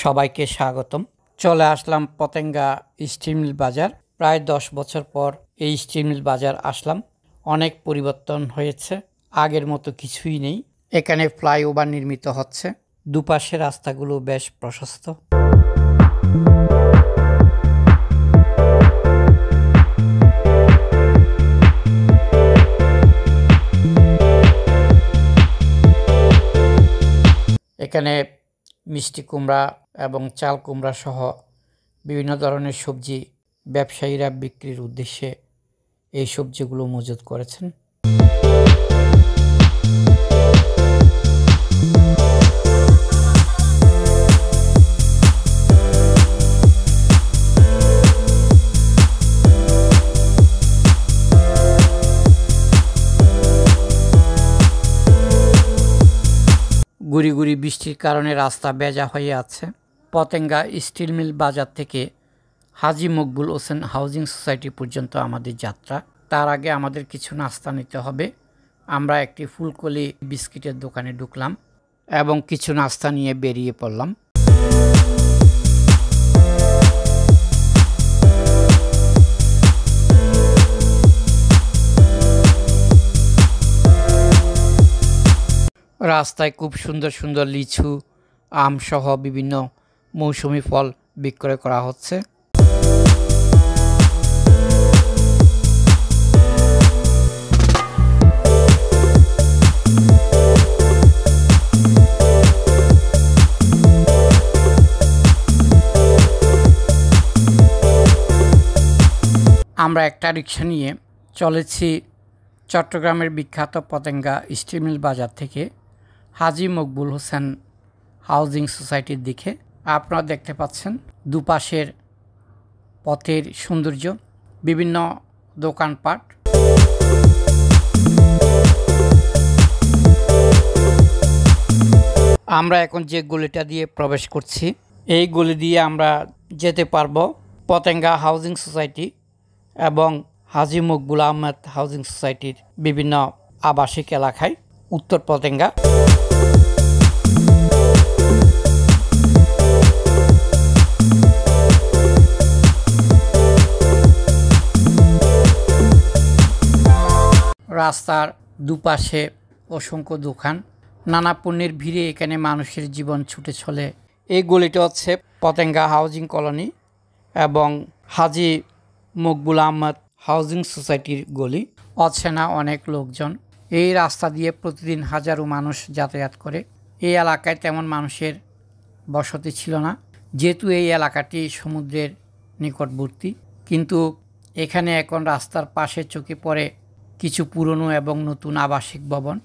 সবাইকে স্বাগতম। চলে আসলাম পতেঙ্গা স্টিল মিল বাজার। প্রায় 10 বছর পর এই স্টিল মিল বাজার আসলাম। অনেক পরিবর্তন হয়েছে, আগের মতো কিছুই নেই। এখানে ফ্লাইওভার নির্মিত হচ্ছে, দুপাশে রাস্তাগুলো বেশ প্রশস্ত। এখানে মিষ্টি কুমড়া এবং চাল কুমড়া সহ বিভিন্ন ধরনের সবজি ব্যবসায়ীরা বিক্রির উদ্দেশ্যে এই সবজিগুলো মজুত করেছেন। গুড়ি গুড়ি বৃষ্টির কারণে রাস্তা ভেজা হয়ে আছে। পতেঙ্গা স্টিল মিল বাজার থেকে হাজী মকবুল হোসেন হাউজিং সোসাইটি পর্যন্ত আমাদের যাত্রা। তার আগে আমাদের কিছু নাস্তা নিতে হবে। আমরা একটি ফুলকলি বিস্কিটের দোকানে ঢুকলাম এবং কিছু নাস্তা নিয়ে বেরিয়ে পড়লাম। রাস্তায় খুব সুন্দর সুন্দর লিচু, আম সহ বিভিন্ন মৌসুমি ফল বিক্রয় করা হচ্ছে। আমরা একটা রিক্সা নিয়ে চলেছি চট্টগ্রামের বিখ্যাত পতেঙ্গা স্টিল মিল বাজার থেকে হাজী মকবুল হোসেন হাউজিং সোসাইটির দিকে। আপনারা দেখতে পাচ্ছেন দুপাশের পথের সৌন্দর্য, বিভিন্ন দোকানপাট। আমরা এখন যে গলিটা দিয়ে প্রবেশ করছি, এই গলি দিয়ে আমরা যেতে পারবো পতেঙ্গা হাউজিং সোসাইটি এবং হাজী মকবুল আহমেদ হাউজিং সোসাইটির বিভিন্ন আবাসিক এলাকায় উত্তর পতেঙ্গা। রাস্তার দুপাশে অসংখ্য দোকান, নানা পণ্যের ভিড়ে এখানে মানুষের জীবন ছুটে চলে। এই গলিটা হচ্ছে পতেঙ্গা হাউজিং কলোনি এবং হাজী মকবুল আহমদ হাউজিং সোসাইটির গলি। অচেনা অনেক লোকজন। এই রাস্তা দিয়ে প্রতিদিন হাজারো মানুষ যাতায়াত করে। এই এলাকায় তেমন মানুষের বসতি ছিল না, যেহেতু এই এলাকাটি সমুদ্রের নিকটবর্তী। কিন্তু এখানে এখন রাস্তার পাশে চোখে পড়ে কিছু পুরনো এবং নতুন আবাসিক ভবন।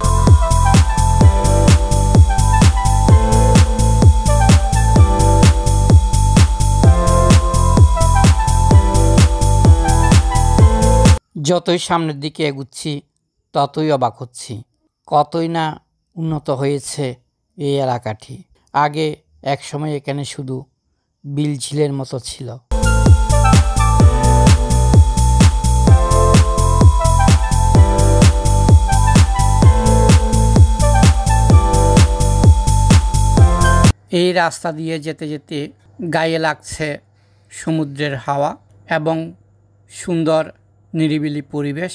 যতই সামনের দিকে এগুচ্ছি ততই অবাক হচ্ছি, কতই না উন্নত হয়েছে এই এলাকাটি। আগে একসময় এখানে শুধু বিল ঝিলের মতো ছিল। এই রাস্তা দিয়ে যেতে যেতে গায়ে লাগছে সমুদ্রের হাওয়া এবং সুন্দর নিরিবিলি পরিবেশ।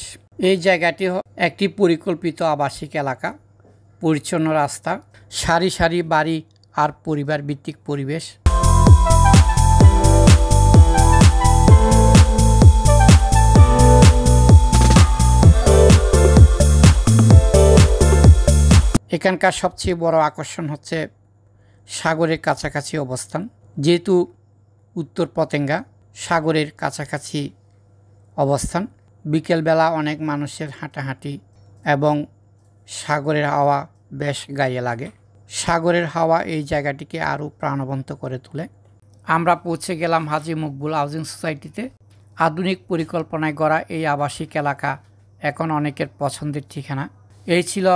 এই জায়গাটি একটি পরিকল্পিত আবাসিক এলাকা, পরিচ্ছন্ন রাস্তা, সারি সারি বাড়ি আর পরিবার ভিত্তিক পরিবেশ। এখানকার সবচেয়ে বড় আকর্ষণ হচ্ছে সাগরের কাছাকাছি অবস্থান। যেহেতু উত্তর পতেঙ্গা সাগরের কাছাকাছি অবস্থান, বিকেলবেলা অনেক মানুষের হাঁটাহাঁটি এবং সাগরের হাওয়া বেশ গায়ে লাগে। সাগরের হাওয়া এই জায়গাটিকে আরও প্রাণবন্ত করে তোলে। আমরা পৌঁছে গেলাম হাজী মকবুল হাউজিং সোসাইটিতে। আধুনিক পরিকল্পনায় গড়া এই আবাসিক এলাকা এখন অনেকের পছন্দের ঠিকানা। এই ছিল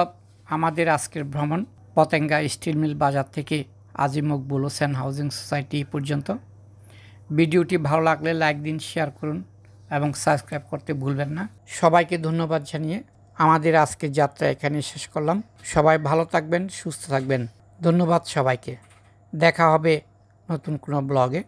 আমাদের আজকের ভ্রমণ পতেঙ্গা স্টিল মিল বাজার থেকে হাজী মকবুল হোসেন হাউজিং সোসাইটি পর্যন্ত। ভিডিওটি ভালো লাগলে লাইক দিন, শেয়ার করুন এবং সাবস্ক্রাইব করতে ভুলবেন না। সবাইকে ধন্যবাদ জানিয়ে আমাদের আজকের যাত্রা এখানে শেষ করলাম। সবাই ভালো থাকবেন, সুস্থ থাকবেন। ধন্যবাদ সবাইকে। দেখা হবে নতুন কোনো ব্লগে।